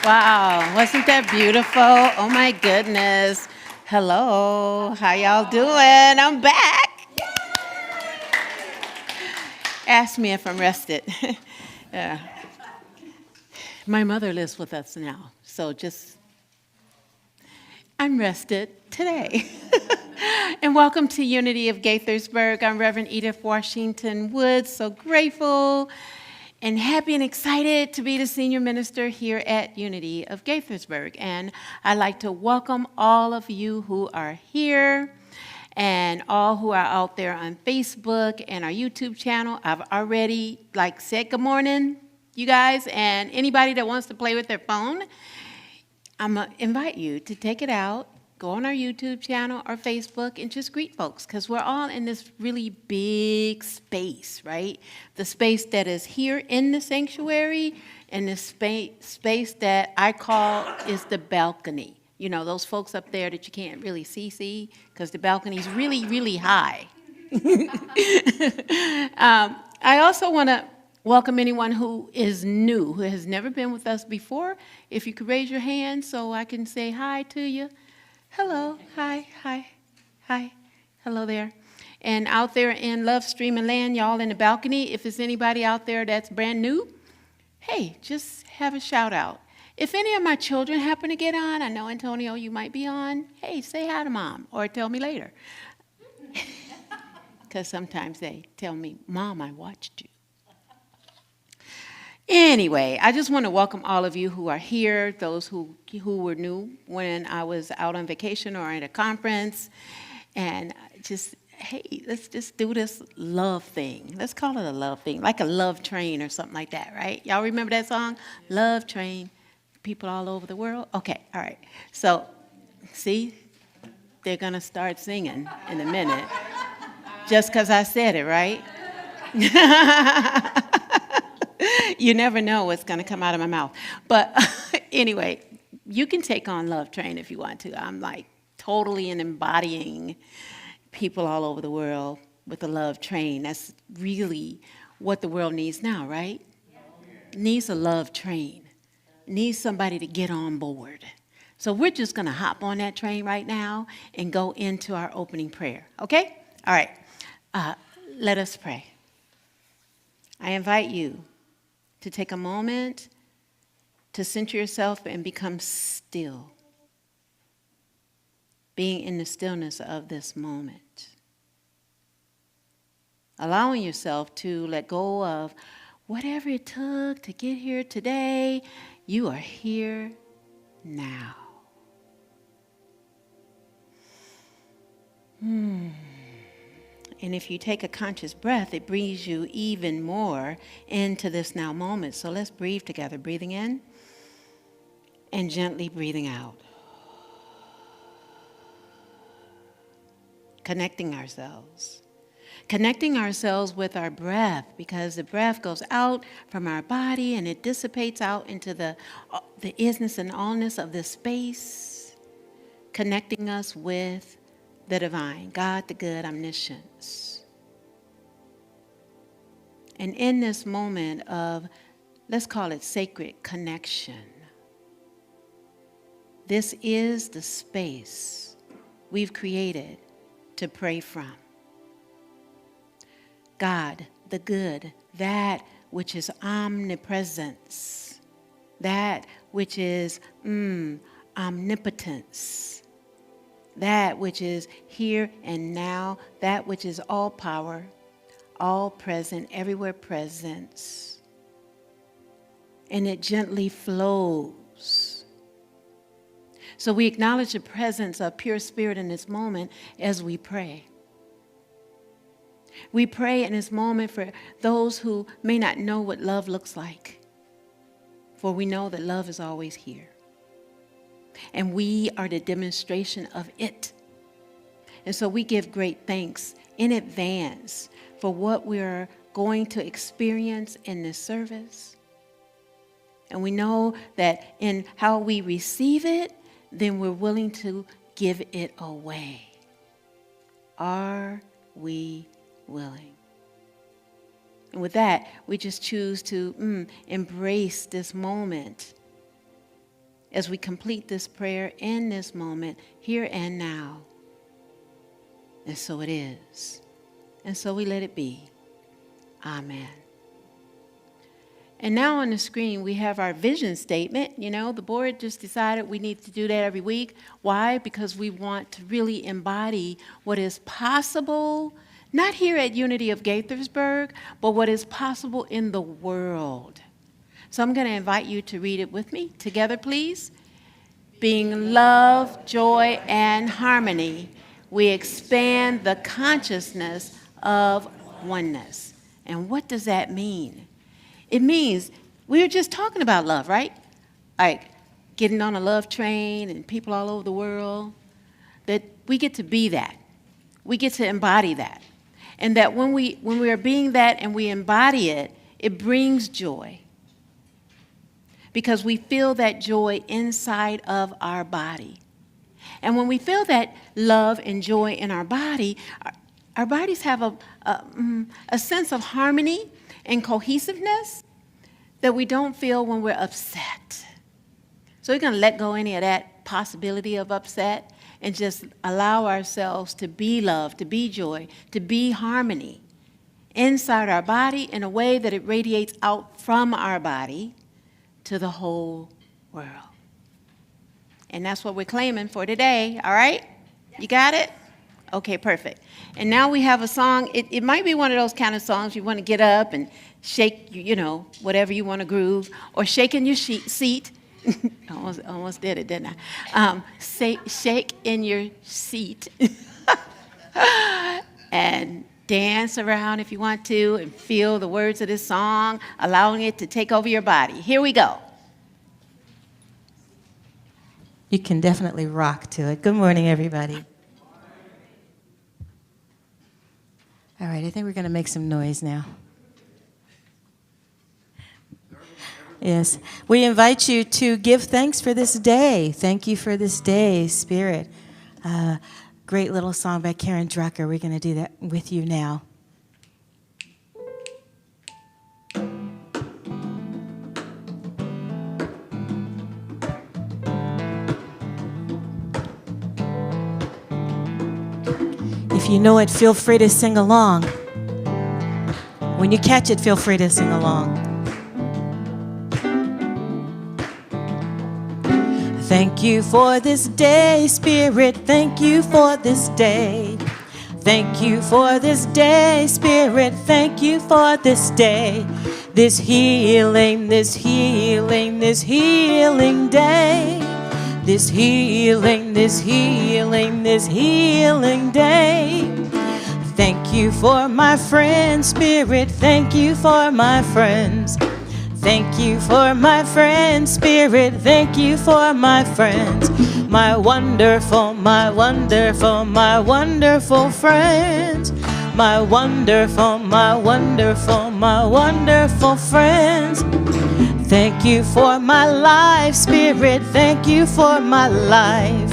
Wow, wasn't that beautiful? Oh my goodness. Hello, how y'all doing? I'm back. Ask me if I'm rested. Yeah. My mother lives with us now, so I'm rested today. And welcome to Unity of Gaithersburg. I'm Reverend Edith Washington Woods, so grateful and happy and excited to be the senior minister here at Unity of Gaithersburg. And I'd like to welcome all of you who are here and all who are out there on Facebook and our YouTube channel. I've already said good morning, you guys, and anybody that wants to play with their phone, I'm going to invite you to take it out, go on our YouTube channel or Facebook and just greet folks, because we're all in this really big space, right? The space that is here in the sanctuary and the space that I call is the balcony. You know, those folks up there that you can't really see, because the balcony is really, really high. I also want to welcome anyone who is new, who has never been with us before. If you could raise your hand so I can say hi to you. Hello, hi, hello there. And out there in Love Streaming Land, y'all in the balcony, if there's anybody out there that's brand new, hey, just have a shout out. If any of my children happen to get on, I know, Antonio, you might be on, hey, say hi to Mom, or tell me later. Because sometimes they tell me, Mom, I watched you. Anyway, I just want to welcome all of you who are here, those who were new when I was out on vacation or at a conference, and hey, let's just do this love thing. Let's call it a love thing, like a love train or something like that, right? Y'all remember that song? Love Train, people all over the world? Okay, all right. So, see, they're going to start singing in a minute, just because I said it, right? You never know what's going to come out of my mouth. But anyway, you can take on Love Train if you want to. I'm totally embodying people all over the world with the love train. That's really what the world needs now, right? Needs a love train. Needs somebody to get on board. So we're just going to hop on that train right now and go into our opening prayer. Okay? All right. Let us pray. I invite you to take a moment to center yourself and become still, being in the stillness of this moment. Allowing yourself to let go of whatever it took to get here today. You are here now. And if you take a conscious breath, it brings you even more into this now moment. So let's breathe together. Breathing in and gently breathing out. Connecting ourselves. Connecting ourselves with our breath, because the breath goes out from our body and it dissipates out into the isness and allness of this space, connecting us with the divine, God the good, omniscience. And in this moment of, let's call it sacred connection, This is the space we've created to pray from. God, the good, that which is omnipresence, that which is omnipotence, that which is here and now, that which is all power, all present, everywhere presence. And it gently flows. So we acknowledge the presence of pure spirit in this moment as we pray. We pray in this moment for those who may not know what love looks like. For we know that love is always here. And we are the demonstration of it. And so we give great thanks in advance for what we're going to experience in this service. And we know that in how we receive it, then we're willing to give it away. Are we willing? And with that, we just choose to embrace this moment as we complete this prayer in this moment, here and now. And so it is. And so we let it be. Amen. And now on the screen, we have our vision statement. You know, the board just decided we need to do that every week. Why? Because we want to really embody what is possible, not here at Unity of Gaithersburg, but what is possible in the world. So I'm going to invite you to read it with me. Together, please. Being love, joy, and harmony, we expand the consciousness of oneness. And what does that mean? It means we were just talking about love, right? Like getting on a love train and people all over the world. That we get to be that. We get to embody that. And that when we are being that and we embody it, it brings joy. Because we feel that joy inside of our body. And when we feel that love and joy in our body, our bodies have a sense of harmony and cohesiveness that we don't feel when we're upset. So we're going to let go any of that possibility of upset and just allow ourselves to be love, to be joy, to be harmony inside our body in a way that it radiates out from our body to the whole world. And that's what we're claiming for today, all right? You got it? Okay, perfect. And now we have a song. It might be one of those kind of songs you want to get up and shake, whatever you want to groove, or shake in your seat. almost did it, didn't I? Shake in your seat and dance around if you want to and feel the words of this song, allowing it to take over your body. Here we go. You can definitely rock to it. Good morning, everybody. All right, I think we're going to make some noise now. Yes, we invite you to give thanks for this day. Thank you for this day, Spirit. Great little song by Karen Drucker. We're going to do that with you now. If you know it, feel free to sing along. When you catch it, feel free to sing along. Thank you for this day, Spirit. Thank you for this day. Thank you for this day, Spirit. Thank you for this day. This healing, this healing, this healing day. This healing, this healing, this healing day. Thank you for my friends, Spirit. Thank you for my friends. Thank you for my friends, Spirit. Thank you for my friends. My wonderful, my wonderful, my wonderful friends. My wonderful, my wonderful, my wonderful friends. Thank you for my life, Spirit. Thank you for my life.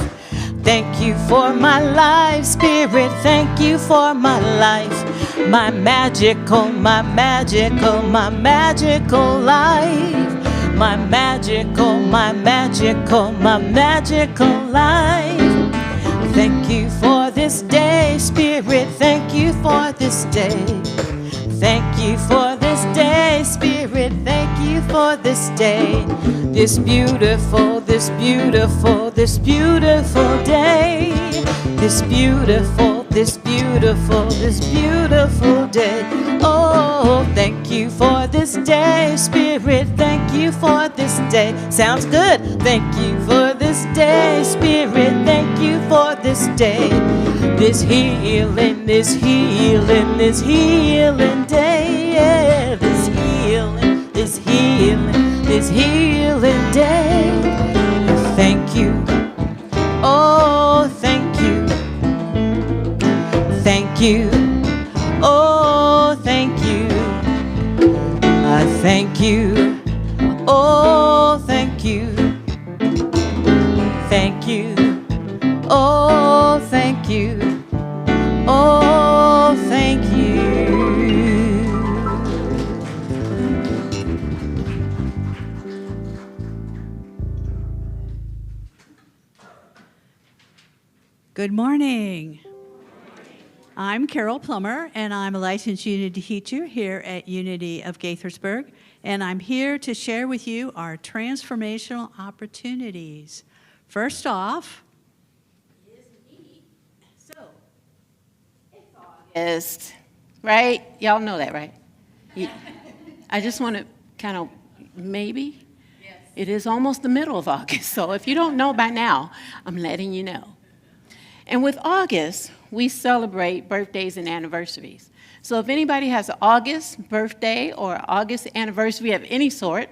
Thank you for my life, Spirit. Thank you for my life. My magical, my magical, my magical life. my magical, my magical, my magical life. Thank you for this day, Spirit, thank you for this day. Thank you for this day, Spirit, thank you for this day. This beautiful, this beautiful, this beautiful day. This beautiful, this beautiful, this beautiful day. Oh, thank you for this day, Spirit, thank you for this day. Sounds good. Thank you for this day, Spirit, thank you for this day. This healing, this healing, this healing day. Yeah, this healing, this healing, this healing day. Thank you. Oh, thank you. Thank you. Oh, thank you. I thank you. Oh, thank you. Thank you. Oh, thank you. Oh, thank you. Good morning. I'm Carol Plummer, and I'm a licensed Unity teacher here at Unity of Gaithersburg, and I'm here to share with you our transformational opportunities. First off, August, right? Y'all know that, right? I just want to kind of, maybe? Yes. It is almost the middle of August, so if you don't know by now, I'm letting you know. And with August, we celebrate birthdays and anniversaries. So if anybody has an August birthday or August anniversary of any sort,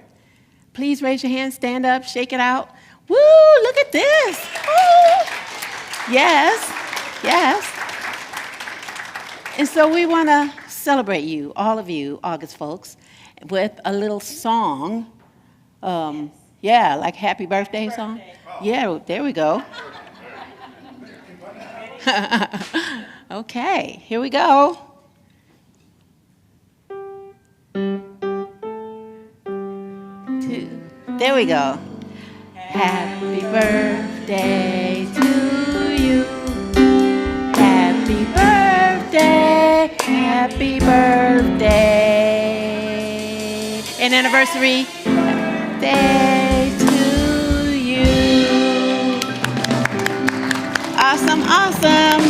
please raise your hand, stand up, shake it out. Woo, look at this. Woo. Yes, yes. And so we want to celebrate you, all of you, August folks, with a little song. Yeah, like happy birthday song. Yeah, there we go. Okay, here we go. There we go. Happy birthday to you. Happy birthday. Happy birthday. An anniversary. Day to you. Awesome, awesome.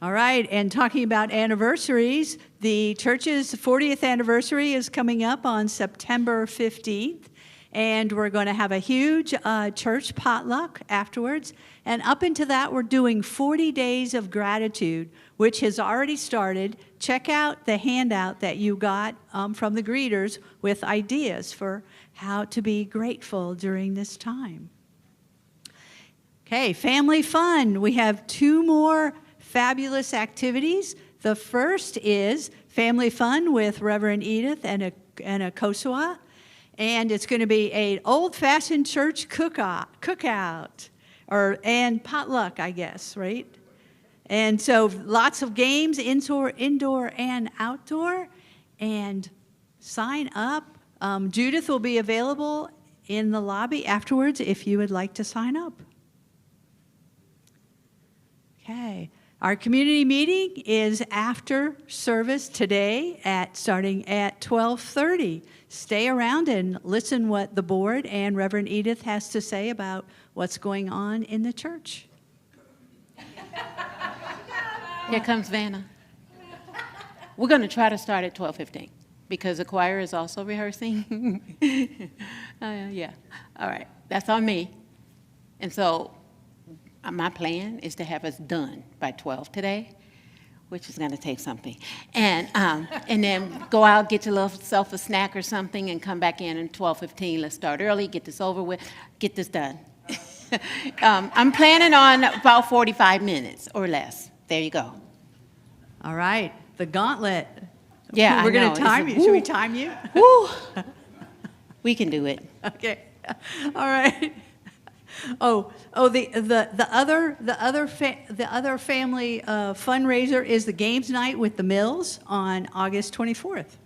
all right, and talking about anniversaries, the church's 40th anniversary is coming up on September 15th, and we're going to have a huge church potluck afterwards. And up into that, we're doing 40 days of gratitude, which has already started. Check out the handout that you got from the greeters with ideas for how to be grateful during this time. Okay, family fun. We have 2 more fabulous activities. The first is family fun with Reverend Edith and a Kosua. And it's going to be an old-fashioned church cookout and potluck, I guess, right? And so lots of games, indoor and outdoor. And sign up. Judith will be available in the lobby afterwards if you would like to sign up. Okay. Our community meeting is after service today starting at 12:30. Stay around and listen what the board and Reverend Edith has to say about what's going on in the church. Here comes Vanna. We're going to try to start at 12:15 because the choir is also rehearsing. Yeah. All right. That's on me. And so my plan is to have us done by 12 today, which is going to take something. And then go out, get yourself a snack or something, and come back in at 12:15. Let's start early, get this over with, get this done. I'm planning on about 45 minutes or less. There you go. All right. The gauntlet. Yeah, We're going to time you. Should we time you? Woo. We can do it. Okay. All right. The other family fundraiser is the games night with the Mills on August 24th.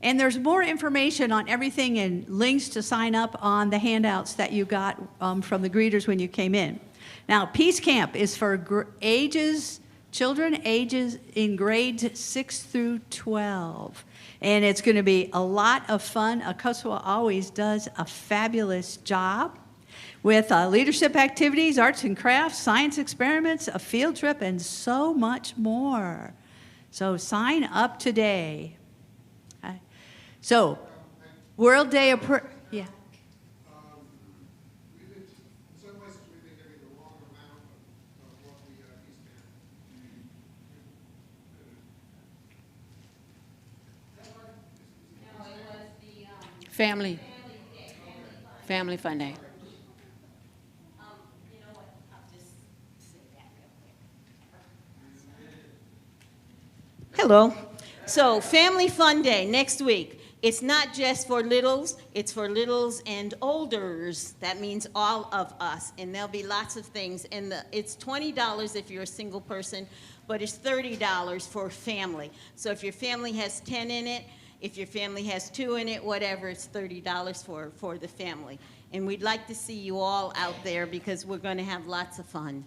And there's more information on everything and links to sign up on the handouts that you got from the greeters when you came in. Now, Peace Camp is for children ages in grades 6 through 12. And it's going to be a lot of fun. Akosua always does a fabulous job with leadership activities, arts and crafts, science experiments, a field trip, and so much more. So sign up today. Okay. So, World Day of Prayer. Yeah. In some places we've been giving the wrong amount of what we Family Fun Day. Hello. So, Family Fun Day next week. It's not just for littles, it's for littles and olders. That means all of us. And there'll be lots of things. And it's $20 if you're a single person, but it's $30 for family. So if your family has 10 in it, if your family has 2 in it, whatever, it's $30 for the family. And we'd like to see you all out there because we're going to have lots of fun.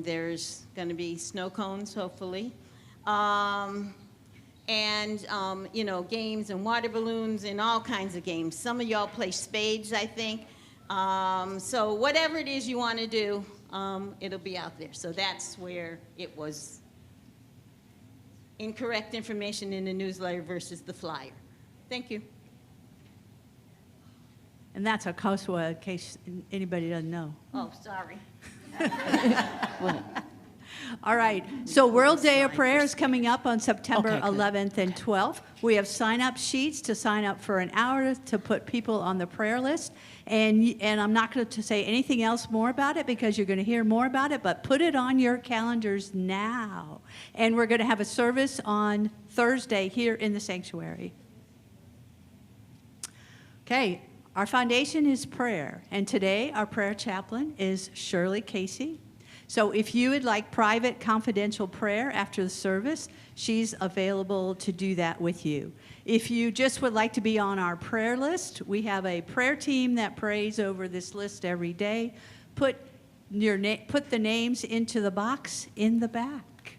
There's going to be snow cones, hopefully. Games and water balloons and all kinds of games. Some of y'all play spades, I think. So whatever it is you want to do, it'll be out there. So that's where it was incorrect information in the newsletter versus the flyer. Thank you. And that's Akosua, in case anybody doesn't know. Oh, sorry. All right, so World Day of Prayer is coming up on September Okay, good. 11th and 12th. We have sign-up sheets to sign up for an hour to put people on the prayer list. And I'm not going to say anything else more about it because you're going to hear more about it, but put it on your calendars now. And we're going to have a service on Thursday here in the sanctuary. Okay, our foundation is prayer. And today our prayer chaplain is Shirley Casey. So if you would like private, confidential prayer after the service, she's available to do that with you. If you just would like to be on our prayer list, we have a prayer team that prays over this list every day. Put the names into the box in the back.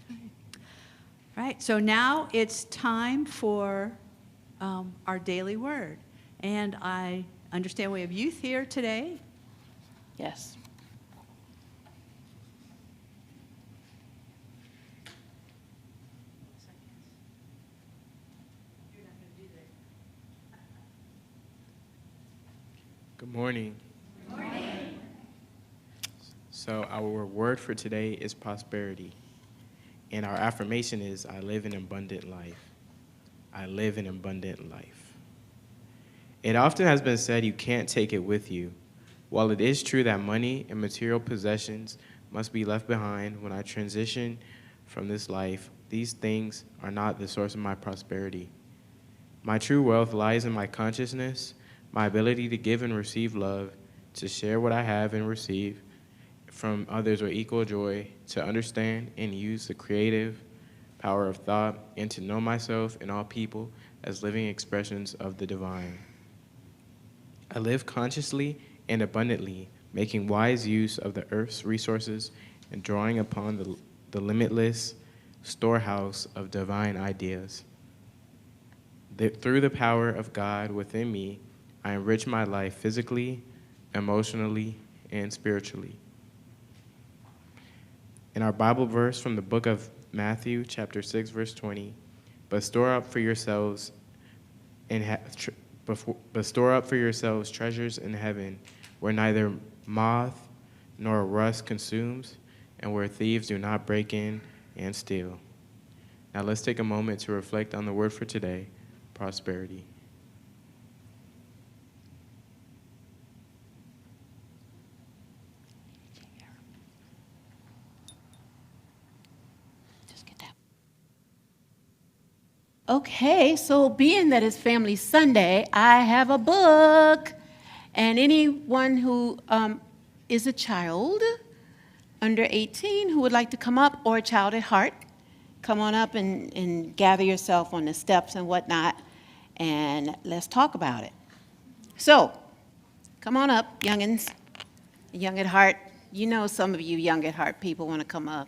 All right, so now it's time for our daily word. And I understand we have youth here today. Yes. Good morning. Good morning. So our word for today is prosperity. And our affirmation is, I live an abundant life. I live an abundant life. It often has been said you can't take it with you. While it is true that money and material possessions must be left behind when I transition from this life, these things are not the source of my prosperity. My true wealth lies in my consciousness, my ability to give and receive love, to share what I have and receive from others with equal joy, to understand and use the creative power of thought, and to know myself and all people as living expressions of the divine. I live consciously and abundantly, making wise use of the earth's resources and drawing upon the limitless storehouse of divine ideas. Through the power of God within me, I enrich my life physically, emotionally, and spiritually. In our Bible verse from the book of Matthew, chapter 6, verse 20, but store up for yourselves treasures in heaven, where neither moth nor rust consumes, and where thieves do not break in and steal. Now let's take a moment to reflect on the word for today, prosperity. Okay, so being that it's Family Sunday, I have a book. And anyone who is a child under 18 who would like to come up, or a child at heart, come on up and gather yourself on the steps and whatnot, and let's talk about it. So, come on up, youngins, young at heart. You know some of you young at heart people want to come up.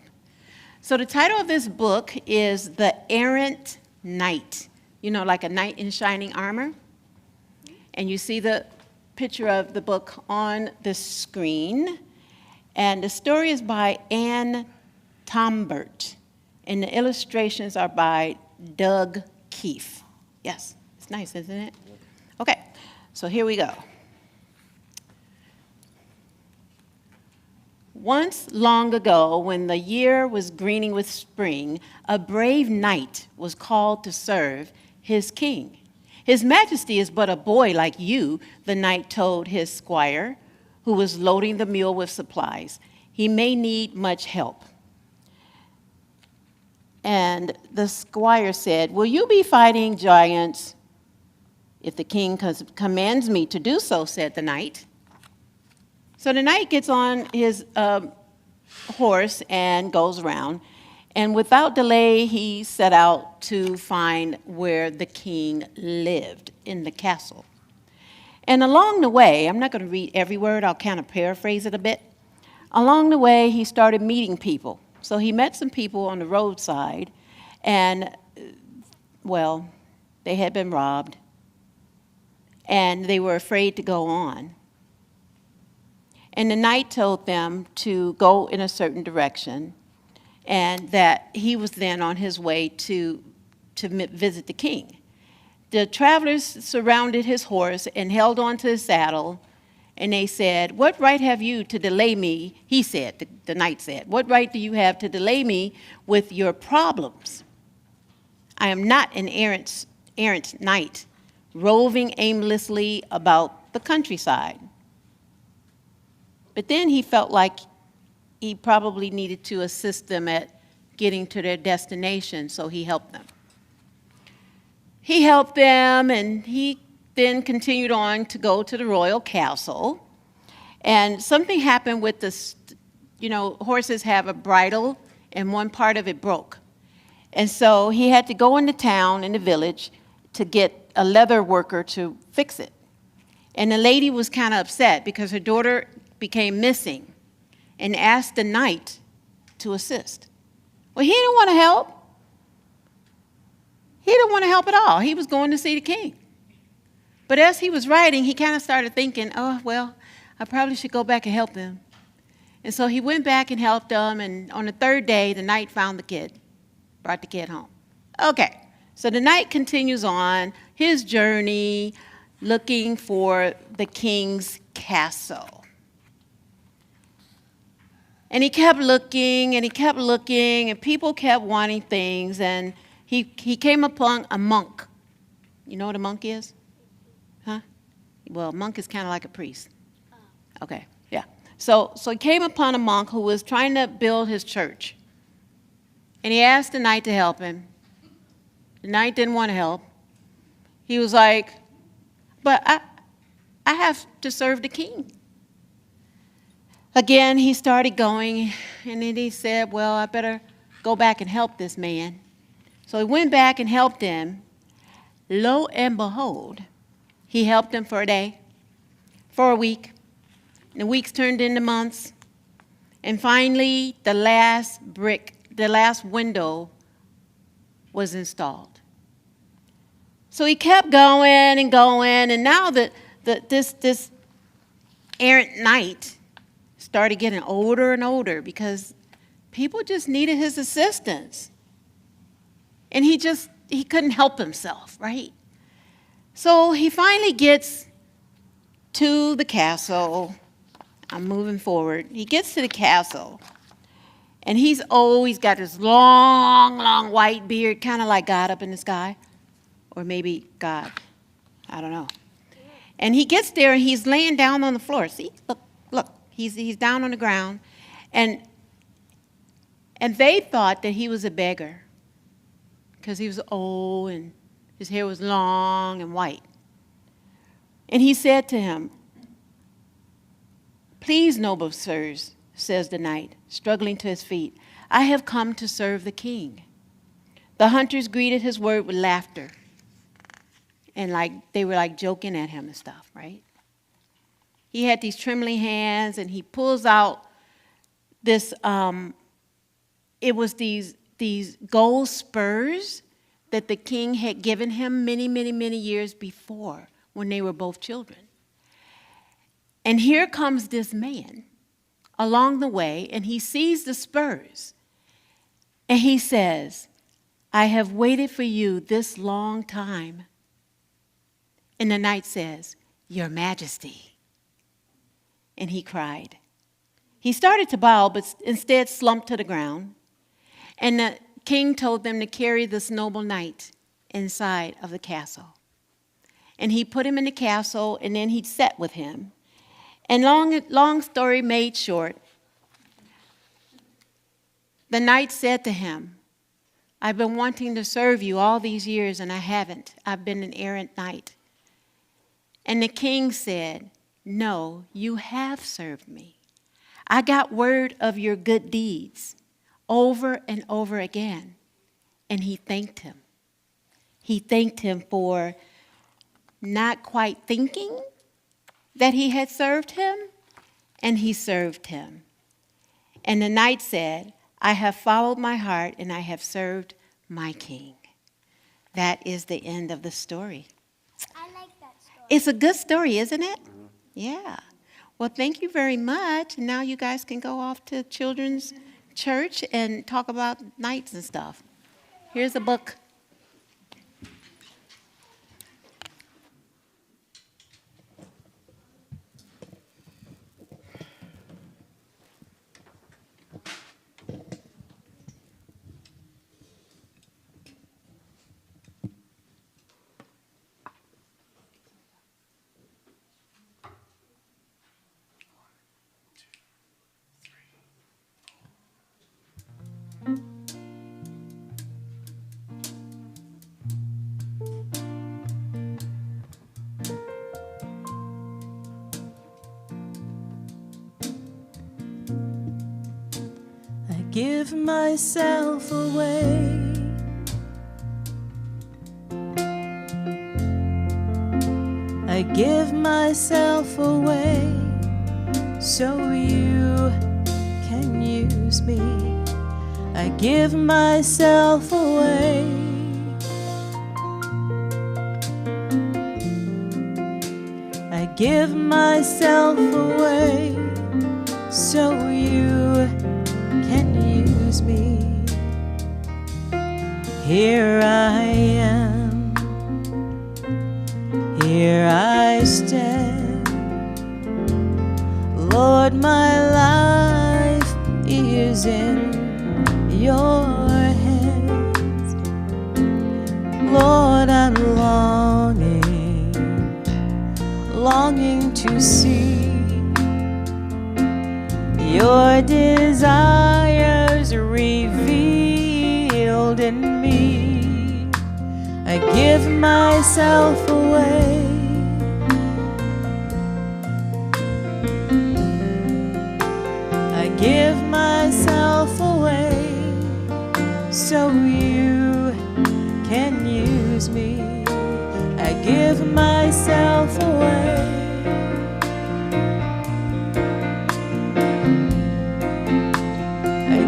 So the title of this book is The Errant Knight. You know, like a knight in shining armor. And you see the picture of the book on the screen. And the story is by Anne Tombert. And the illustrations are by Doug Keefe. Yes, it's nice, isn't it? Okay, so here we go. Once long ago, when the year was greening with spring, a brave knight was called to serve his king. His Majesty is but a boy like you, the knight told his squire, who was loading the mule with supplies. He may need much help. And the squire said, will you be fighting giants? If the king commands me to do so, said the knight. So the knight gets on his horse and goes around. And without delay, he set out to find where the king lived, in the castle. And along the way, I'm not going to read every word, I'll kind of paraphrase it a bit. Along the way, he started meeting people. So he met some people on the roadside, and, well, they had been robbed, and they were afraid to go on. And the knight told them to go in a certain direction, and that he was then on his way to visit the king. The travelers surrounded his horse and held on to his saddle, and they said, what right have you to delay me? He said, the knight said, what right do you have to delay me with your problems? I am not an errant knight, roving aimlessly about the countryside. But then he felt like he probably needed to assist them at getting to their destination, so he helped them. He helped them, and he then continued on to go to the royal castle. And something happened with this, you know, horses have a bridle, and one part of it broke. And so he had to go into town, in the village, to get a leather worker to fix it. And the lady was kind of upset because her daughter became missing and asked the knight to assist. Well, he didn't want to help. He didn't want to help at all. He was going to see the king. But as he was writing, he kind of started thinking, oh, well, I probably should go back and help them. And so he went back and helped them, and on the third day, the knight found the kid, brought the kid home. Okay, so the knight continues on his journey looking for the king's castle. And he kept looking, and he kept looking, and people kept wanting things, and he came upon a monk. You know what a monk is? Huh? Well, a monk is kind of like a priest. Okay, yeah. So he came upon a monk who was trying to build his church. And he asked the knight to help him. The knight didn't want to help. He was like, but I have to serve the king. Again, he started going, and then he said, well, I better go back and help this man. So he went back and helped him. Lo and behold, he helped him for a day, for a week. And the weeks turned into months. And finally, the last window was installed. So he kept going and going, and now this errant knight started getting older and older because people just needed his assistance. And he couldn't help himself, right? So he finally gets to the castle. I'm moving forward. He gets to the castle, and he's got this long, long white beard, kind of like God up in the sky, or maybe God, I don't know. And he gets there, and he's laying down on the floor. See, look. He's down on the ground, and they thought that he was a beggar because he was old and his hair was long and white. And he said to him, Please, noble sirs, says the knight, struggling to his feet, I have come to serve the king. The hunters greeted his word with laughter. And they were joking at him and stuff, right? He had these trembling hands, and he pulls out this, it was these gold spurs that the king had given him many, many, many years before when they were both children. And here comes this man along the way, and he sees the spurs, and he says, I have waited for you this long time. And the knight says, Your Majesty. And he cried. He started to bow, but instead slumped to the ground. And the king told them to carry this noble knight inside of the castle. And he put him in the castle, and then he sat with him. And long story made short, the knight said to him, I've been wanting to serve you all these years, and I haven't. I've been an errant knight. And the king said, No, you have served me. I got word of your good deeds over and over again. And he thanked him. He thanked him for not quite thinking that he had served him, and he served him. And the knight said, I have followed my heart, and I have served my king. That is the end of the story. I like that story. It's a good story, isn't it? Yeah. Well, thank you very much. Now you guys can go off to children's church and talk about knights and stuff. Here's a book. Give myself away. I give myself away so you can use me. I give myself away. I give myself away so you can use me. Here I am, here I stand. Lord, my life is in your hands. Lord, I'm longing to see your desires revealed in me. I give myself away. I give myself away so you can use me. I give myself away.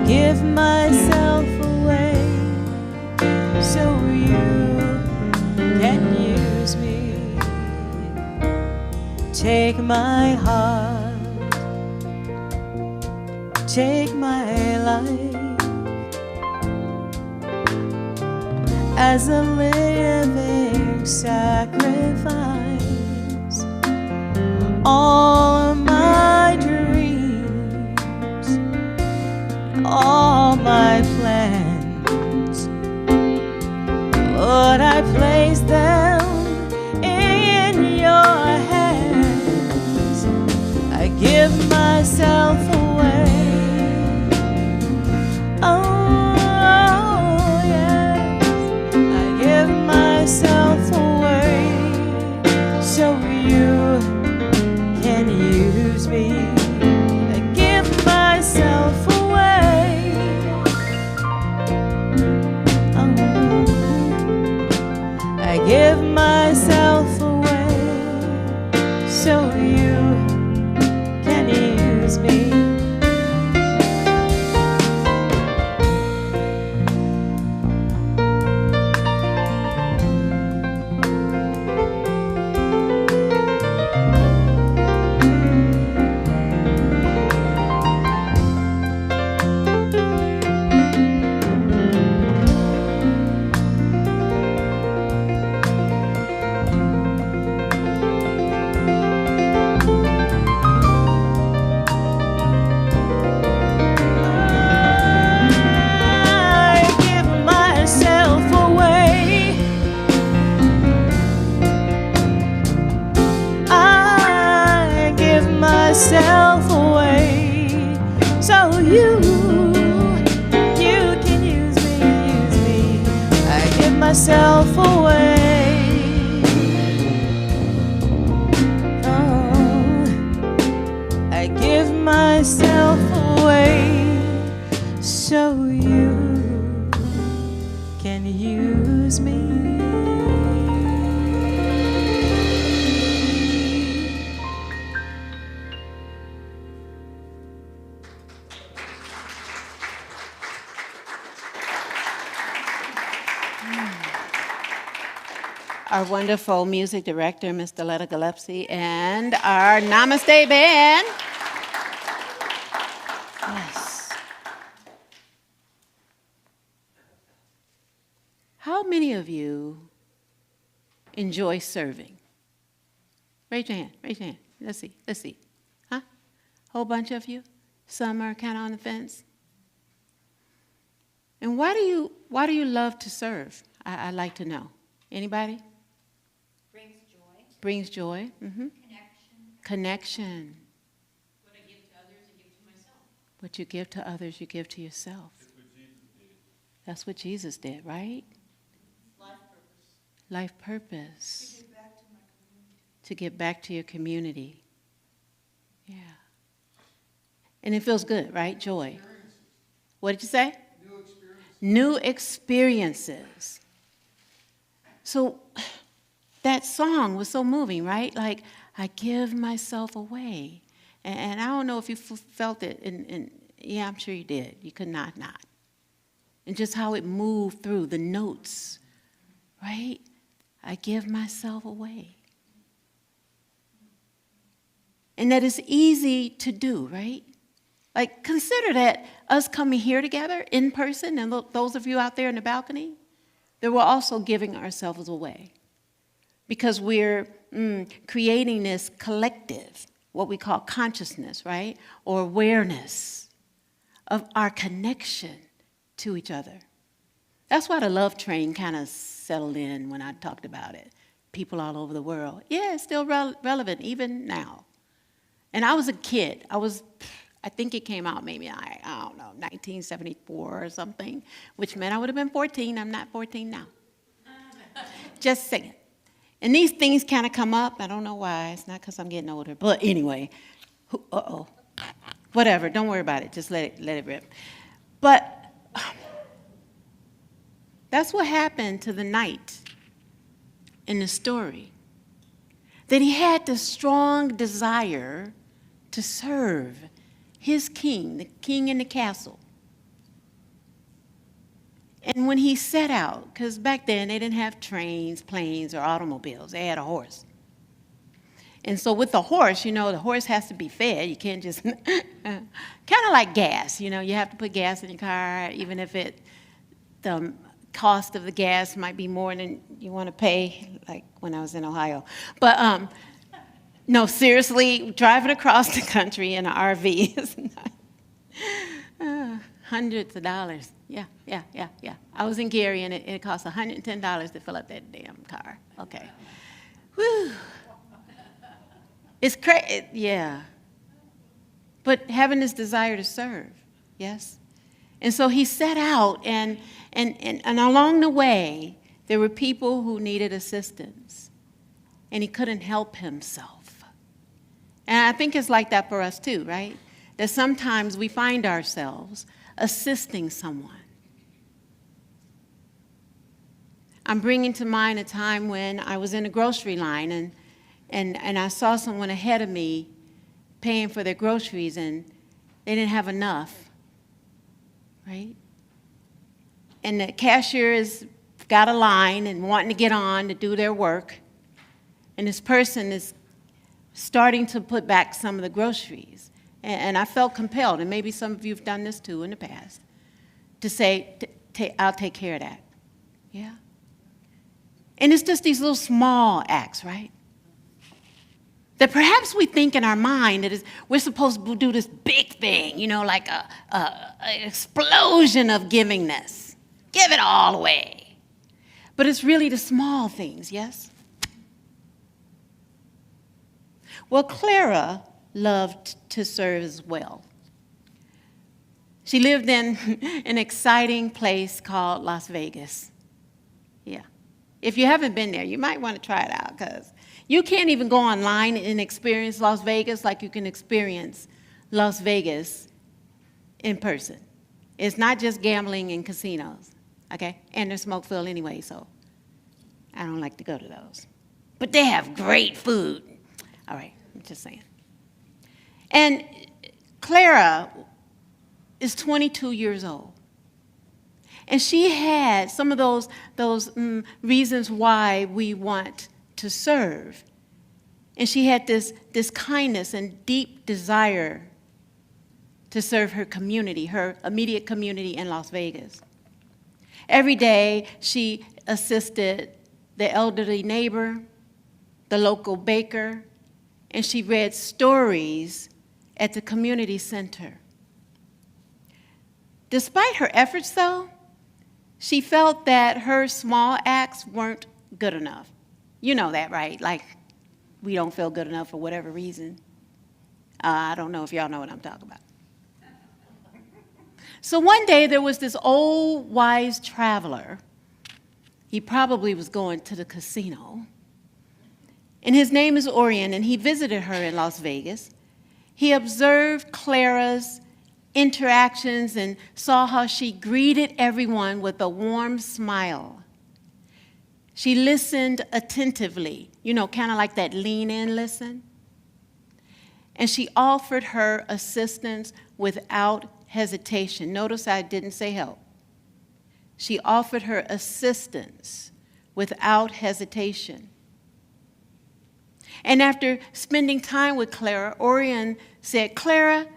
Give myself away so you can use me. Take my heart, take my life as a living sacrifice. All my dreams, all my plans, Lord, I place them in your hands. I give myself away. Oh, yes, I give myself away so you can use me. our wonderful music director, Mr. Letta Gillespie, and our Namaste Band. Yes. How many of you enjoy serving? Raise your hand, raise your hand. Let's see. Huh? Whole bunch of you? Some are kind of on the fence. And why do you love to serve? I'd like to know. Anybody? Brings joy. Brings joy. Mm-hmm. Connection. Connection. What I give to others, I give to myself. What you give to others, you give to yourself. That's what Jesus did, right? Life purpose. Life purpose. To give back to your community. Yeah. And it feels good, right? Joy. What did you say? New experiences. So that song was so moving, right? Like, I give myself away. And I don't know if you felt it. And yeah, I'm sure you did. You could not. And just how it moved through the notes, right? I give myself away. And that is easy to do, right? Like, consider that us coming here together in person, and those of you out there in the balcony, that we're also giving ourselves away. Because we're creating this collective, what we call consciousness, right? Or awareness of our connection to each other. That's why the love train kind of settled in when I talked about it. People all over the world. Yeah, it's still relevant even now. And I was a kid. I think it came out maybe, I don't know, 1974 or something, which meant I would have been 14. I'm not 14 now. Just saying. And these things kind of come up. I don't know why. It's not because I'm getting older. But anyway, whatever. Don't worry about it. Just let it rip. But that's what happened to the knight in the story. That he had this strong desire to serve his king, the king in the castle. And when he set out, because back then they didn't have trains, planes, or automobiles. They had a horse. And so with the horse, the horse has to be fed. You can't just, kind of like gas, you have to put gas in your car, even if the cost of the gas might be more than you want to pay, like when I was in Ohio. But no, seriously, driving across the country in an RV is not, hundreds of dollars. Yeah. I was in Gary, and it cost $110 to fill up that damn car. Okay. Whew. It's crazy, yeah. But having this desire to serve, yes? And so he set out, and along the way, there were people who needed assistance, and he couldn't help himself. And I think it's like that for us too, right? That sometimes we find ourselves assisting someone. I'm bringing to mind a time when I was in a grocery line, and I saw someone ahead of me paying for their groceries, and they didn't have enough, right? And the cashier has got a line and wanting to get on to do their work, and this person is starting to put back some of the groceries. And I felt compelled, and maybe some of you have done this too in the past, to say, I'll take care of that. Yeah? And it's just these little small acts, right? That perhaps we think in our mind that we're supposed to do this big thing, like an explosion of givingness. Give it all away. But it's really the small things, yes? Well, Clara loved to serve as well. She lived in an exciting place called Las Vegas. Yeah. If you haven't been there, you might want to try it out, because you can't even go online and experience Las Vegas like you can experience Las Vegas in person. It's not just gambling and casinos, okay? And they're smoke-filled anyway, so I don't like to go to those. But they have great food. All right, I'm just saying. And Clara is 22 years old. And she had some of those reasons why we want to serve. And she had this kindness and deep desire to serve her community, her immediate community in Las Vegas. Every day, she assisted the elderly neighbor, the local baker, and she read stories at the community center. Despite her efforts, though, she felt that her small acts weren't good enough. You know that, right? Like, we don't feel good enough for whatever reason. I don't know if y'all know what I'm talking about. So one day there was this old wise traveler. He probably was going to the casino. And his name is Orion, and he visited her in Las Vegas. He observed Clara's interactions and saw how she greeted everyone with a warm smile. She listened attentively, kind of like that lean in listen. And she offered her assistance without hesitation. Notice I didn't say help. She offered her assistance without hesitation. And after spending time with Clara, Orion said, "Clara,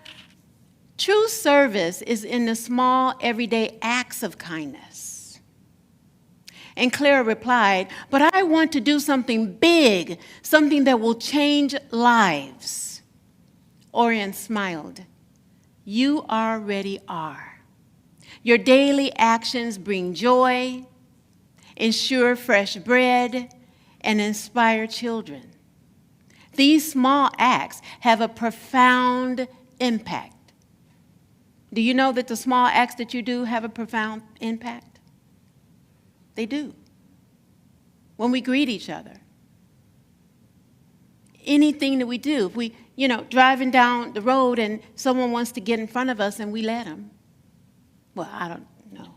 true service is in the small, everyday acts of kindness." And Clara replied, "But I want to do something big, something that will change lives." Orion smiled. "You already are. Your daily actions bring joy, ensure fresh bread, and inspire children. These small acts have a profound impact." Do you know that the small acts that you do have a profound impact? They do. When we greet each other, anything that we do, if we, driving down the road and someone wants to get in front of us and we let them, well, I don't know.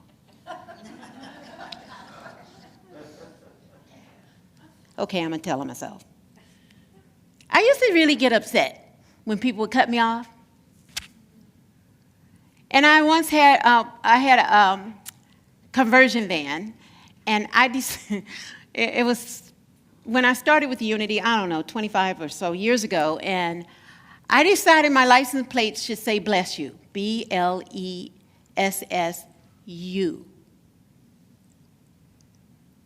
Okay, I'm going to tell on myself. I used to really get upset when people would cut me off. And I once had a conversion van, and it was when I started with Unity, 25 or so years ago, and I decided my license plate should say "Bless You," BLESSU.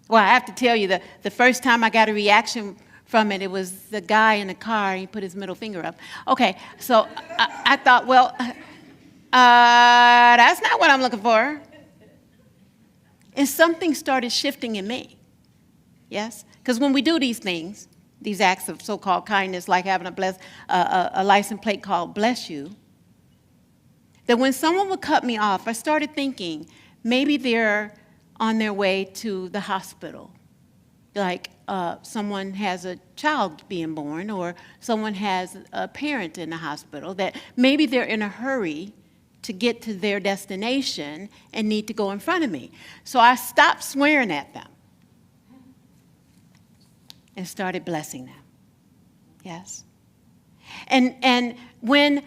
Well, I have to tell you, the first time I got a reaction from it, it was the guy in the car, and he put his middle finger up. Okay, so I thought, well, that's not what I'm looking for. And something started shifting in me, yes? Because when we do these things, these acts of so-called kindness, like having a license plate called "Bless You," that when someone would cut me off, I started thinking, maybe they're on their way to the hospital. Like someone has a child being born, or someone has a parent in the hospital, that maybe they're in a hurry to get to their destination and need to go in front of me. So I stopped swearing at them and started blessing them. Yes? And when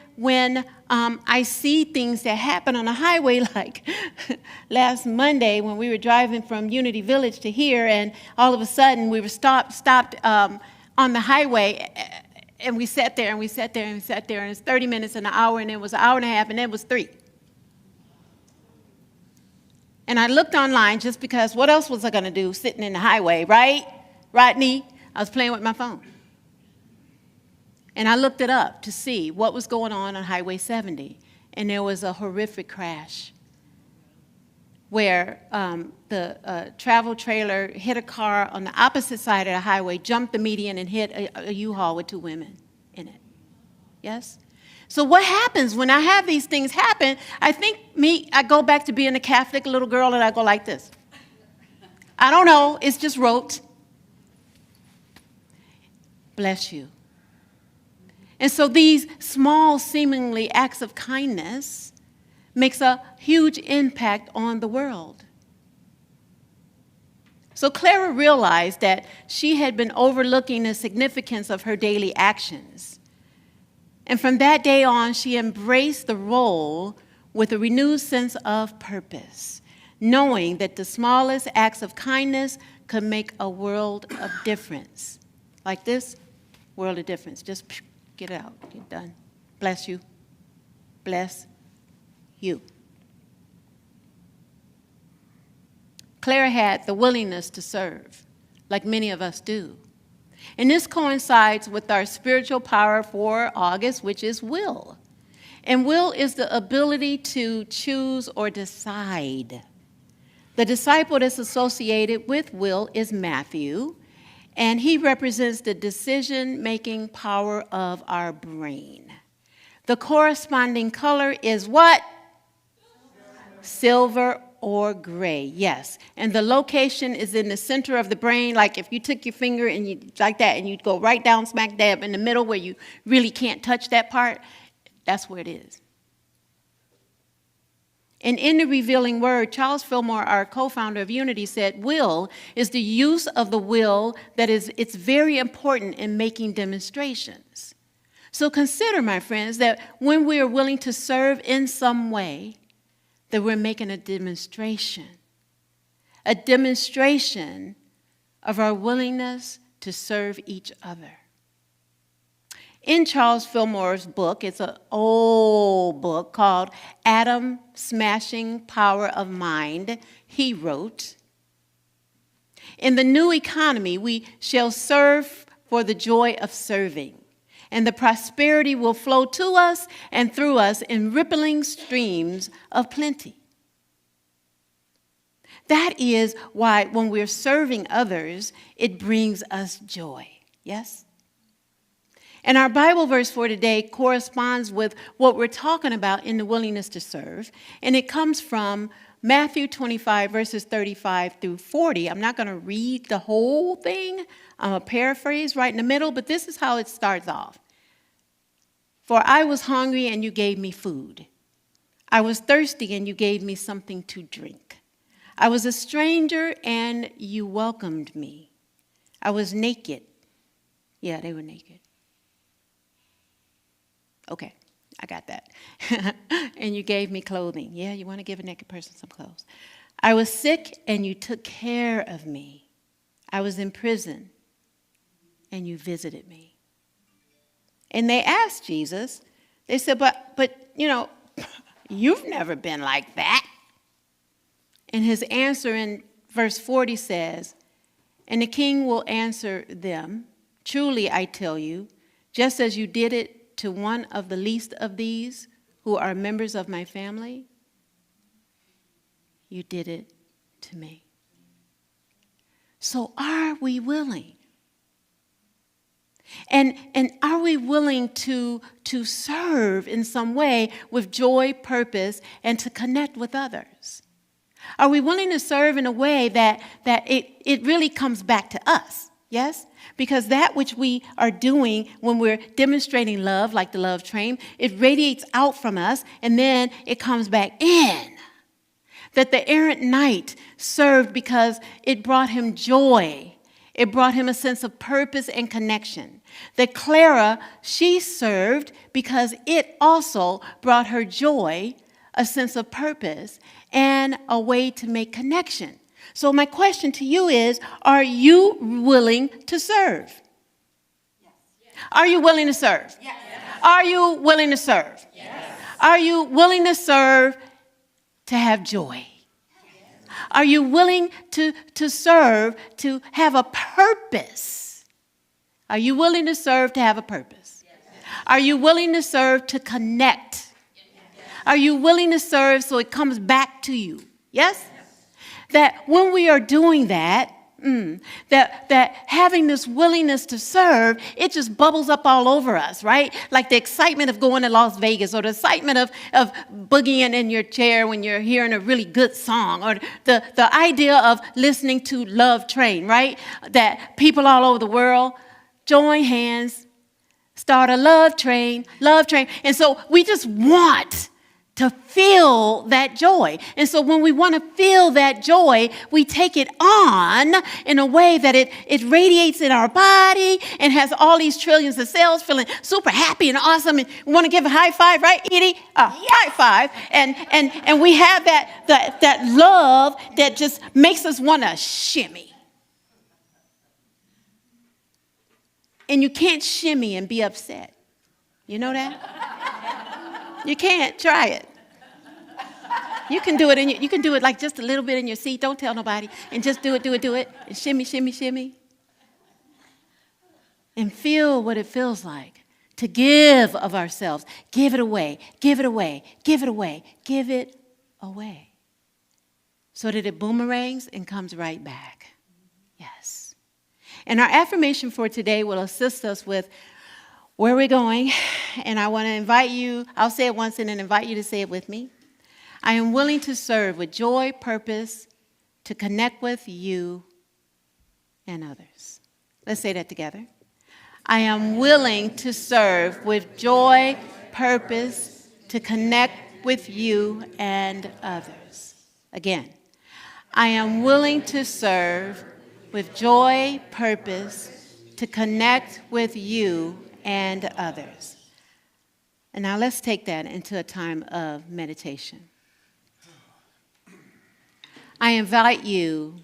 I see things that happen on the highway, like last Monday when we were driving from Unity Village to here, and all of a sudden we were stopped on the highway, and we sat there and we sat there and we sat there, and it's 30 minutes and an hour, and it was an hour and a half, and then it was 3. And I looked online just because what else was I going to do sitting in the highway, right? Rodney? I was playing with my phone. And I looked it up to see what was going on Highway 70. And there was a horrific crash where the travel trailer hit a car on the opposite side of the highway, jumped the median, and hit a U-Haul with 2 women in it. Yes? So what happens when I have these things happen? I go back to being a Catholic little girl, and I go like this. I don't know. It's just rote. Bless you. And so these small, seemingly acts of kindness makes a huge impact on the world. So Clara realized that she had been overlooking the significance of her daily actions. And from that day on, she embraced the role with a renewed sense of purpose. knowing that the smallest acts of kindness could make a world of difference. Like this, world of difference. Just get it out. Get done. Bless you. Bless you. Clara had the willingness to serve, like many of us do. And this coincides with our spiritual power for August, which is will. And will is the ability to choose or decide. The disciple that's associated with will is Matthew, and he represents the decision-making power of our brain. The corresponding color is what? Silver or gray, yes. And the location is in the center of the brain, like if you took your finger and you like that, and you'd go right down smack dab in the middle where you really can't touch that part, that's where it is. And in the revealing word, Charles Fillmore, our co-founder of Unity, said will is the use of the will it's very important in making demonstrations. So consider, my friends, that when we are willing to serve in some way, that we're making a demonstration of our willingness to serve each other. In Charles Fillmore's book, it's an old book called Atom Smashing Power of Mind, he wrote, "In the new economy, we shall serve for the joy of serving, and the prosperity will flow to us and through us in rippling streams of plenty." That is why when we're serving others, it brings us joy. Yes? And our Bible verse for today corresponds with what we're talking about in the willingness to serve. And it comes from Matthew 25, verses 35 through 40. I'm not going to read the whole thing. I'm going to paraphrase right in the middle, but this is how it starts off. "For I was hungry, and you gave me food. I was thirsty, and you gave me something to drink. I was a stranger, and you welcomed me. I was naked." Yeah, they were naked. Okay, I got that. "And you gave me clothing." Yeah, you want to give a naked person some clothes. "I was sick, and you took care of me. I was in prison, and you visited me." And they asked Jesus, they said, but you've never been like that. And his answer in verse 40 says, "And the king will answer them, 'Truly I tell you, just as you did it to one of the least of these who are members of my family, you did it to me.'" So are we willing? And are we willing to serve in some way with joy, purpose, and to connect with others? Are we willing to serve in a way that it really comes back to us? Yes? Because that which we are doing when we're demonstrating love, like the love train, it radiates out from us, and then it comes back in. That the errant knight served because it brought him joy. It brought him a sense of purpose and connection. That Clara, she served because it also brought her joy, a sense of purpose, and a way to make connection. So my question to you is, are you willing to serve? Yes. Are you willing to serve? Yes. Are you willing to serve? Yes. Are you willing to serve to have joy? Yes. Are you willing to serve to have a purpose? Are you willing to serve to have a purpose? Yes. Are you willing to serve to connect? Yes. Are you willing to serve so it comes back to you? Yes? That when we are doing that, that having this willingness to serve, it just bubbles up all over us, right? Like the excitement of going to Las Vegas, or the excitement of boogieing in your chair when you're hearing a really good song, or the idea of listening to Love Train, right? That people all over the world join hands, start a love train. And so we just want to feel that joy. And so when we want to feel that joy, we take it on in a way that it radiates in our body and has all these trillions of cells feeling super happy and awesome. And we want to give a high five, right, Edie? High five. And we have that love that just makes us want to shimmy. And you can't shimmy and be upset. You know that? You can't. Try it. You can do it. You can do it like just a little bit in your seat. Don't tell nobody. And just do it. And shimmy, shimmy, shimmy. And feel what it feels like to give of ourselves. Give it away. Give it away. Give it away. Give it away. So that it boomerangs and comes right back. Yes. And our affirmation for today will assist us with where we're going. And I want to invite you, I'll say it once and then invite you to say it with me. I am willing to serve with joy, purpose, to connect with you and others. Let's say that together. I am willing to serve with joy, purpose, to connect with you and others. Again, I am willing to serve with joy, purpose, to connect with you and others. And now let's take that into a time of meditation. I invite you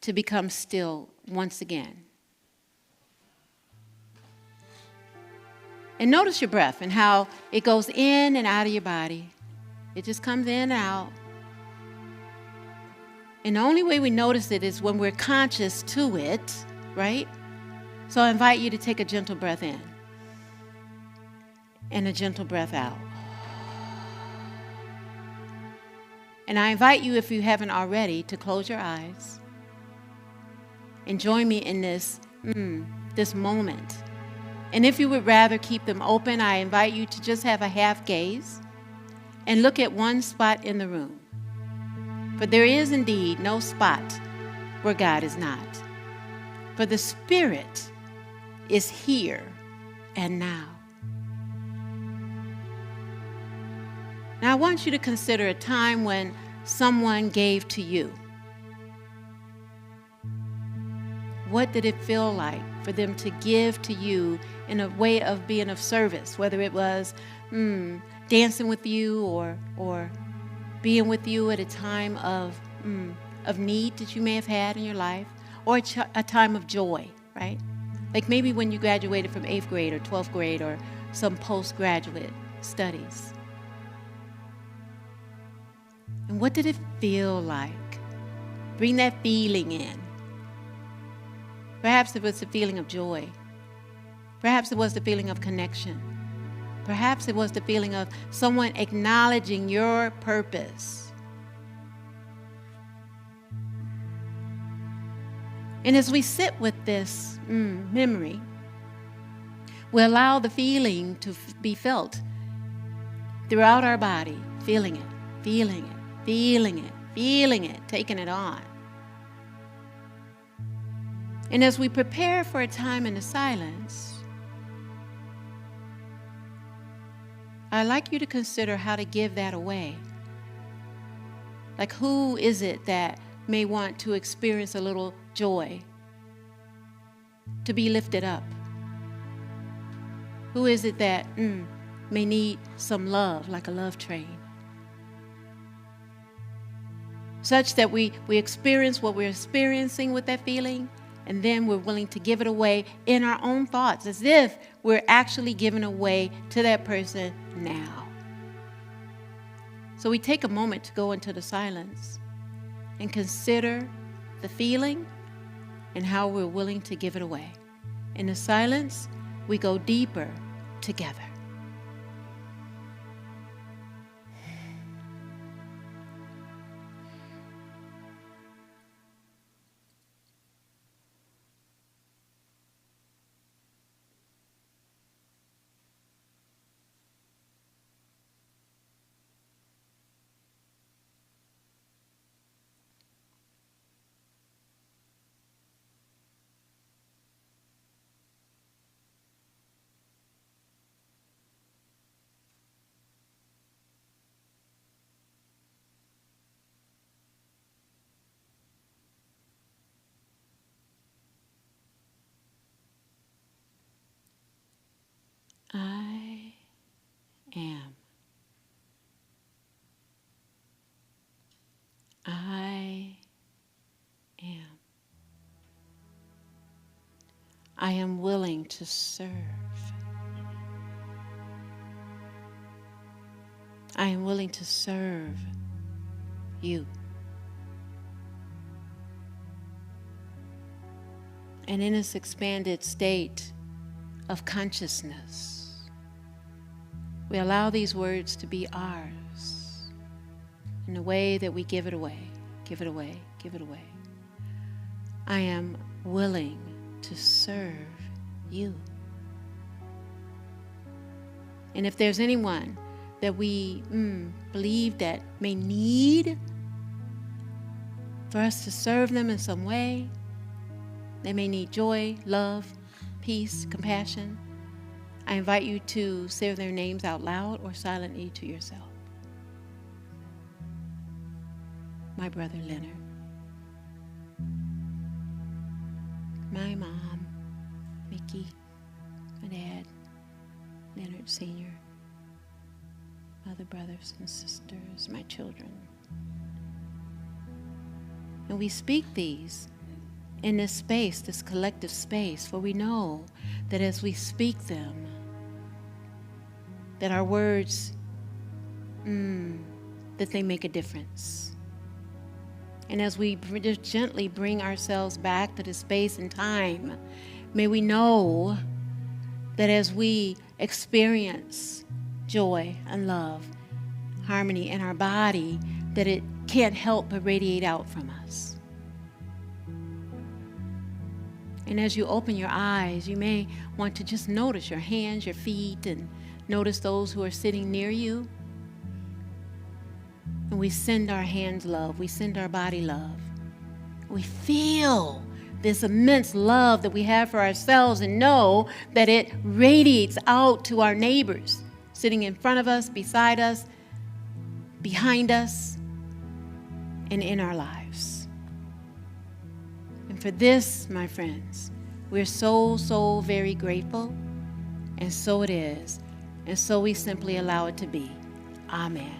to become still once again. And notice your breath and how it goes in and out of your body. It just comes in and out. And the only way we notice it is when we're conscious to it, right? So I invite you to take a gentle breath in and a gentle breath out. And I invite you, if you haven't already, to close your eyes and join me in this moment. And if you would rather keep them open, I invite you to just have a half gaze and look at one spot in the room. For there is indeed no spot where God is not. For the Spirit is here and now. Now I want you to consider a time when someone gave to you. What did it feel like for them to give to you in a way of being of service, whether it was dancing with you or being with you at a time of need that you may have had in your life, or a time of joy, right? Like maybe when you graduated from 8th grade or 12th grade or some postgraduate studies. And what did it feel like? Bring that feeling in. Perhaps it was the feeling of joy. Perhaps it was the feeling of connection. Perhaps it was the feeling of someone acknowledging your purpose. And as we sit with this memory, we allow the feeling to be felt throughout our body, feeling it, feeling it. Feeling it, feeling it, taking it on. And as we prepare for a time in the silence, I'd like you to consider how to give that away. Like, who is it that may want to experience a little joy, to be lifted up? Who is it that may need some love, like a love train? Such that we experience what we're experiencing with that feeling, and then we're willing to give it away in our own thoughts, as if we're actually giving away to that person now. So we take a moment to go into the silence and consider the feeling and how we're willing to give it away. In the silence, we go deeper together. I am. I am. I am willing to serve. I am willing to serve you. And in this expanded state of consciousness, we allow these words to be ours in the way that we give it away, give it away, give it away. I am willing to serve you. And if there's anyone that we believe that may need for us to serve them in some way, they may need joy, love, peace, compassion, I invite you to say their names out loud or silently to yourself. My brother Leonard. My mom, Mickey. My dad, Leonard Sr. Other brothers and sisters, my children. And we speak these in this space, this collective space, for we know that as we speak them, that our words, that they make a difference. And as we just gently bring ourselves back to the space and time, may we know that as we experience joy and love, harmony in our body, that it can't help but radiate out from us. And as you open your eyes, you may want to just notice your hands, your feet, and notice those who are sitting near you. And we send our hands love. We send our body love. We feel this immense love that we have for ourselves and know that it radiates out to our neighbors sitting in front of us, beside us, behind us, and in our lives. And for this, my friends, we're so, so very grateful. And so it is. And so we simply allow it to be. Amen.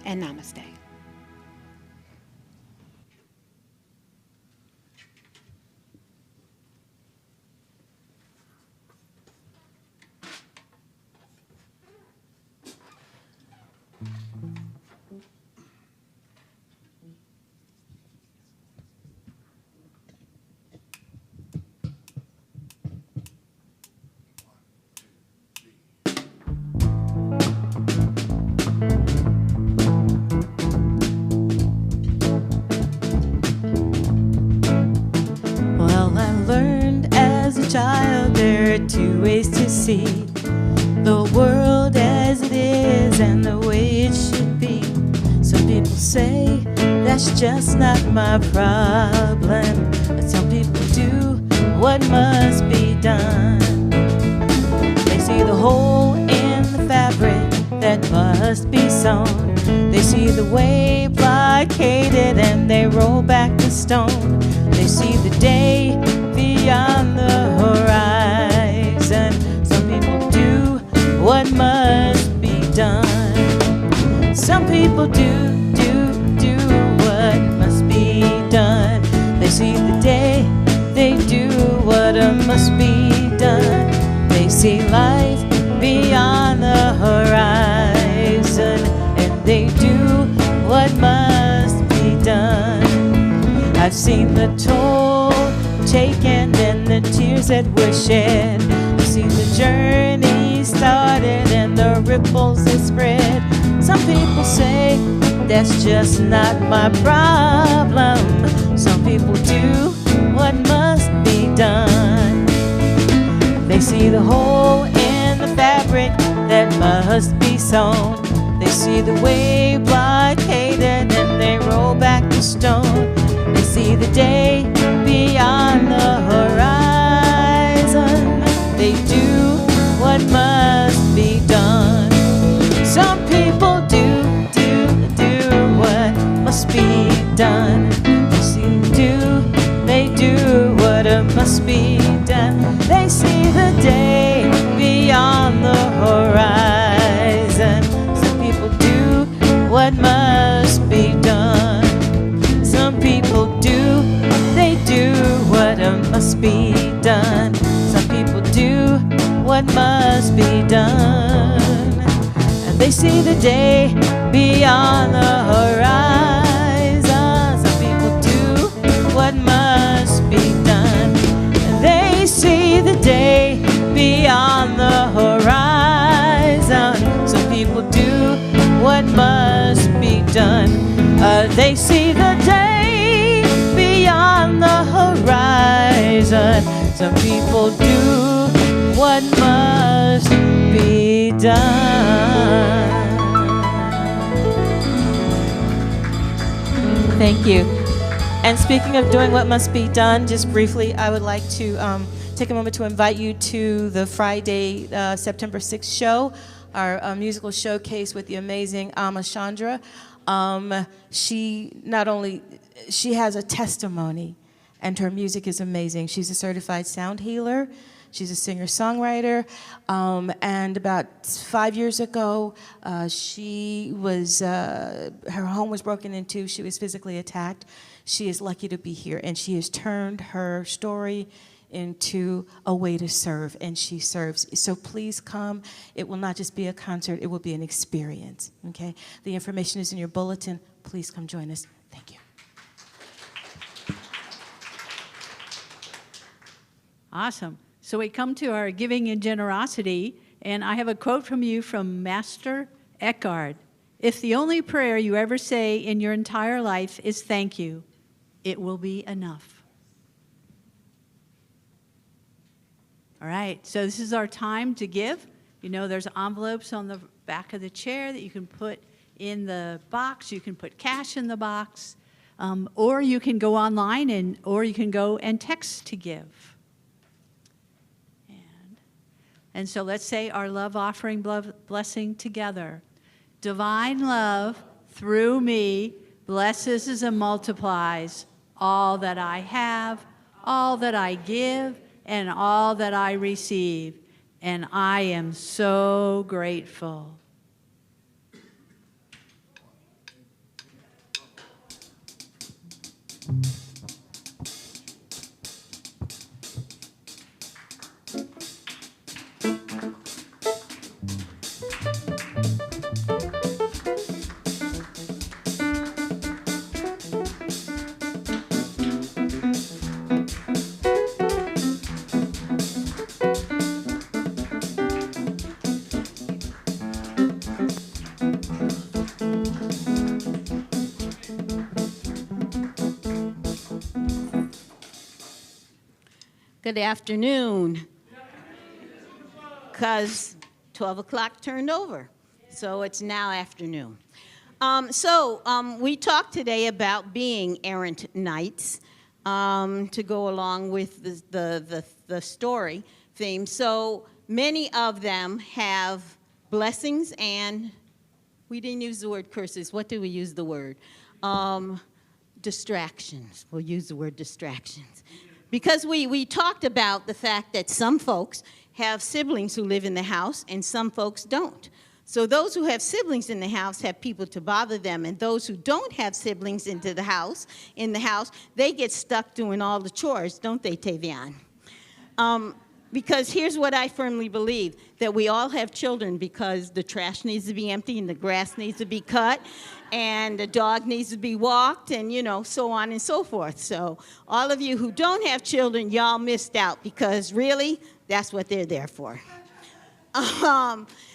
And namaste. Child, there are two ways to see the world as it is and the way it should be. Some people say that's just not my problem, but some people do what must be done. They see the hole in the fabric that must be sewn. They see the way blockaded and they roll back the stone. They see the day beyond the horizon. Some people do what must be done. Some people do what must be done. They see the day, they do what must be done. They see life beyond the horizon, and they do what must be done. I've seen the toll taken and the tears that were shed. I've seen the journey started and the ripples that spread. Some people say that's just not my problem. Some people do what must be done. They see the hole in the fabric that must be sewn. They see the way blockaded and they roll back the stone. They see the day beyond the horizon. They do what must be done. Some people do what must be done. They do what must be done. They see the day beyond what must be done. And they see the day beyond the horizon. Some people do what must be done. And they see the day beyond the horizon. Some people do what must be done. They see the day beyond the horizon. Some people do what must be done. Thank you. And speaking of doing what must be done, just briefly, I would like to take a moment to invite you to the Friday, September 6th show, our musical showcase with the amazing Amma Chandra. She has a testimony, and her music is amazing. She's a certified sound healer. She's a singer-songwriter, and about 5 years ago, her home was broken into. She was physically attacked. She is lucky to be here, and she has turned her story into a way to serve, and she serves. So please come. It will not just be a concert, it will be an experience, okay? The information is in your bulletin. Please come join us. Thank you. Awesome. So we come to our giving and generosity, and I have a quote from you from Master Eckhart. If the only prayer you ever say in your entire life is thank you, it will be enough. All right, so this is our time to give. You know, there's envelopes on the back of the chair that you can put in the box. You can put cash in the box, or you can go online or you can go and text to give. And so let's say our love offering blessing together. Divine love through me blesses and multiplies all that I have, all that I give, and all that I receive. And I am so grateful. Good afternoon. Because 12 o'clock turned over, so it's now afternoon. We talked today about being errant knights to go along with the story theme. So many of them have blessings, and we didn't use the word curses. What do we use the word? Distractions. We'll use the word distractions. Because we talked about the fact that some folks have siblings who live in the house and some folks don't. So those who have siblings in the house have people to bother them, and those who don't have siblings in the house, they get stuck doing all the chores, don't they, Tavian? Because here's what I firmly believe, that we all have children because the trash needs to be empty and the grass needs to be cut and the dog needs to be walked and, so on and so forth. So all of you who don't have children, y'all missed out because really, that's what they're there for.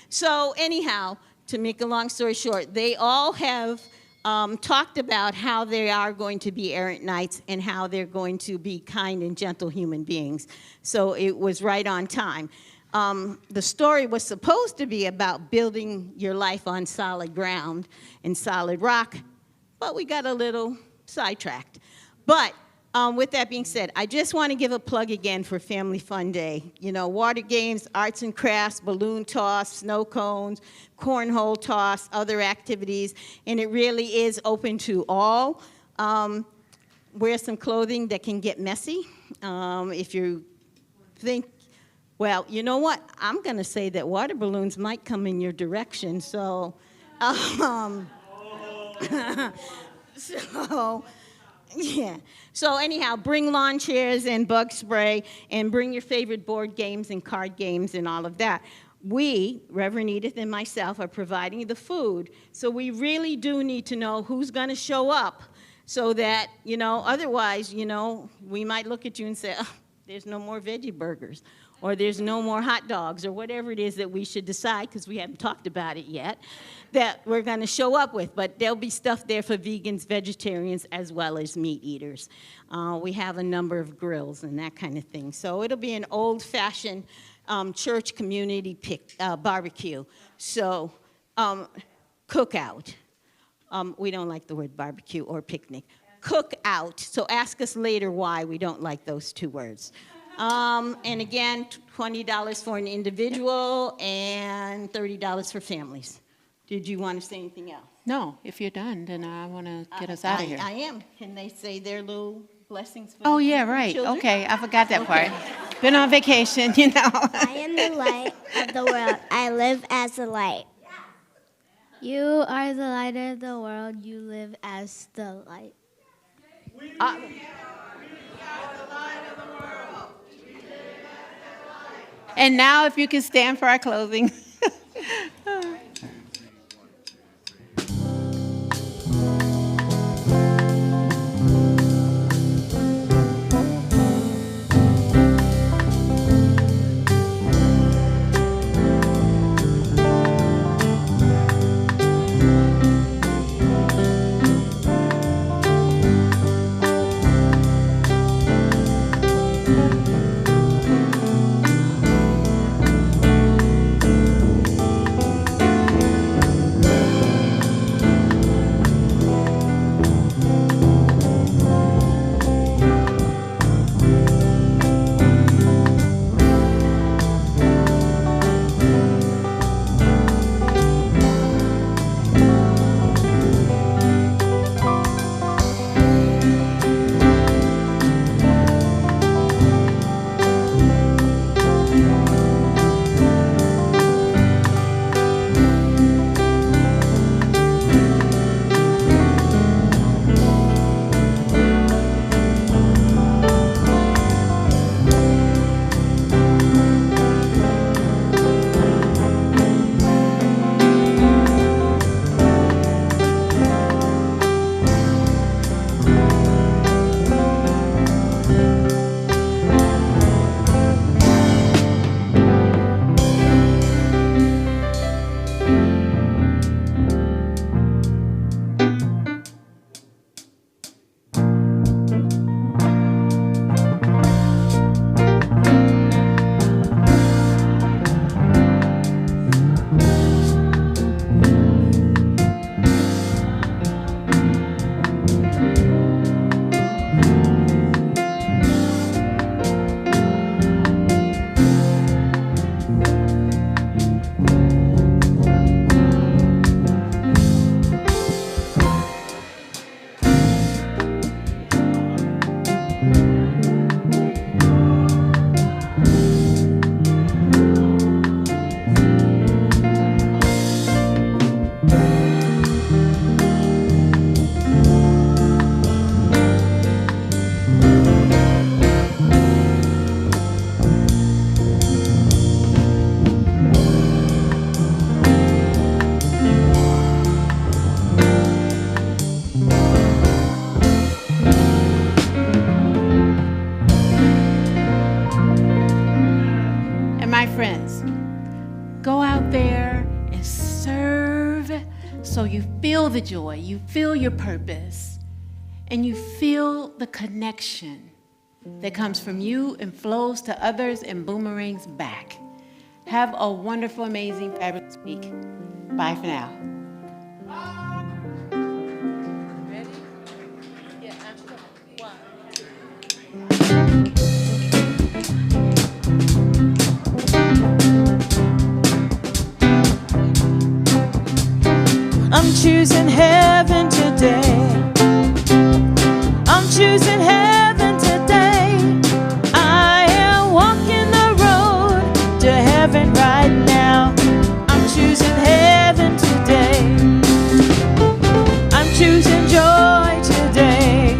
So anyhow, to make a long story short, they all have talked about how they are going to be errant knights and how they're going to be kind and gentle human beings. So it was right on time. The story was supposed to be about building your life on solid ground and solid rock, but we got a little sidetracked. But with that being said, I just want to give a plug again for Family Fun Day. Water games, arts and crafts, balloon toss, snow cones, cornhole toss, other activities, and it really is open to all. Wear some clothing that can get messy. If you think, well, you know what? I'm going to say that water balloons might come in your direction, so... Yeah. So anyhow, bring lawn chairs and bug spray, and bring your favorite board games and card games and all of that. We, Reverend Edith and myself, are providing the food, so we really do need to know who's going to show up, so that, otherwise, we might look at you and say, oh, there's no more veggie burgers, or there's no more hot dogs, or whatever it is that we should decide, because we haven't talked about it yet, that we're going to show up with. But there'll be stuff there for vegans, vegetarians, as well as meat eaters. We have a number of grills and that kind of thing. So it'll be an old-fashioned church community barbecue. So cookout. We don't like the word barbecue or picnic. Cookout. So ask us later why we don't like those two words. And again, $20 for an individual and $30 for families. Did you want to say anything else? No, if you're done, then I want to get us out of here. I am. Can they say their little blessings for Oh, the yeah, right. children? Okay, I forgot that part. Been on vacation, I am the light of the world. I live as the light. You are the light of the world. You live as the light. And now if you can stand for our closing. So you feel the joy, you feel your purpose, and you feel the connection that comes from you and flows to others and boomerangs back. Have a wonderful, amazing, fabulous week. Bye for now. I'm choosing heaven today. I'm choosing heaven today. I am walking the road to heaven right now. I'm choosing heaven today. I'm choosing joy today.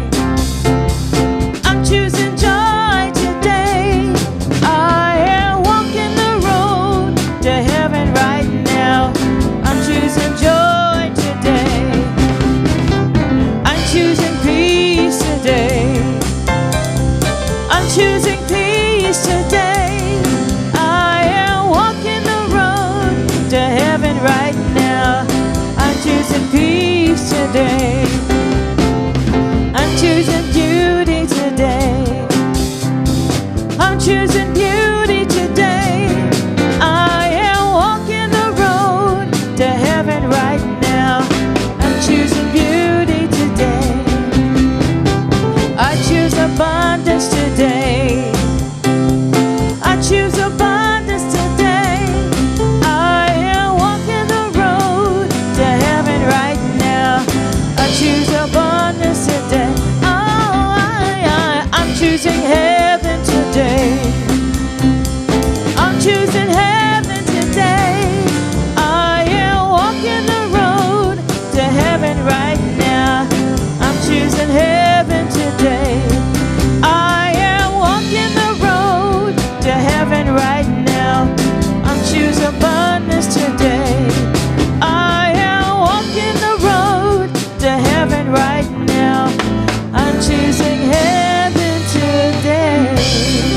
name.